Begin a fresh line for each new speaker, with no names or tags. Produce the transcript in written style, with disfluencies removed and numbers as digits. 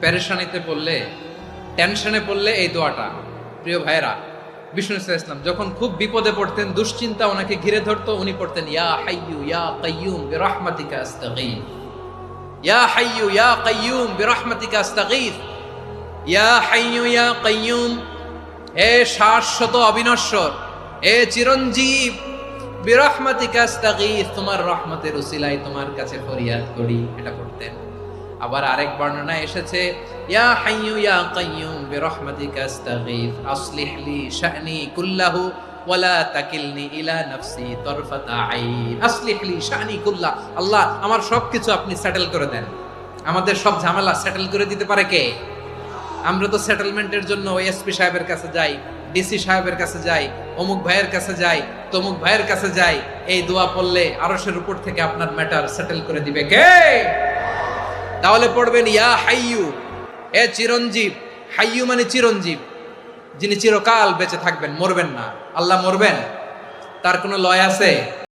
পেরেশানিতে পড়লে, টেনশনে পড়লে এই দোয়াটা। প্রিয় ভাইরা, বিষ্ণু ইসলাম যখন খুব বিপদে পড়তেন, দুশ্চিন্তা ওনাকে ঘিরে ধরতো, উনি পড়তেন ইয়া হাইয়ু ইয়া কাইয়ুম বিরহমাতিকা আস্তাগীথ, ইয়া হাইয়ু ইয়া কাইয়ুম বিরহমাতিকা আস্তাগীথ, ইয়া হাইয়ু ইয়া কাইয়ুম, হে শাশ্বত অবিনশ্বর, হে চিরঞ্জীব, বিরহমাতিকা আস্তাগীথ, তোমার রহমতের উসিলায় তোমার কাছে ফরিয়াদ করি। এটা পড়তেন। আবার আরেক বর্ণনায় এসেছে ইয়া হাইয়ু ইয়া কাইয়ুম বিরহমাতিকা আস্তাগীথ আসলিহ লি শা'নি কুল্লাহু ওয়ালা তাকিলনি ইলা নাফসি তারফাতা আইন। আসলিহ লি শা'নি কুল্লাহ, আল্লাহ আমার সবকিছু আপনি সেটেল করে দেন। আমাদের সব ঝামেলা সেটেল করে দিতে পারে কে? আমরা তো সেটেলমেন্টের জন্য এসপি সাহেবের কাছে যাই, ডিসি সাহেবের কাছে যাই, অমুক ভাইয়ের কাছে যাই, তমুক ভাইয়ের কাছে যাই। এই দোয়া পড়লে আরশের উপর থেকে আপনার ম্যাটার সেটেল করে দিবে কে? তাহলে পড়বেন ইয়া হাইয়ু, এ চিরঞ্জীব। হাইয়ু মানে চিরঞ্জীব, যিনি চিরকাল বেঁচে থাকবেন, মরবেন না। আল্লাহ মরবেন? তার কোনো লয় আছে?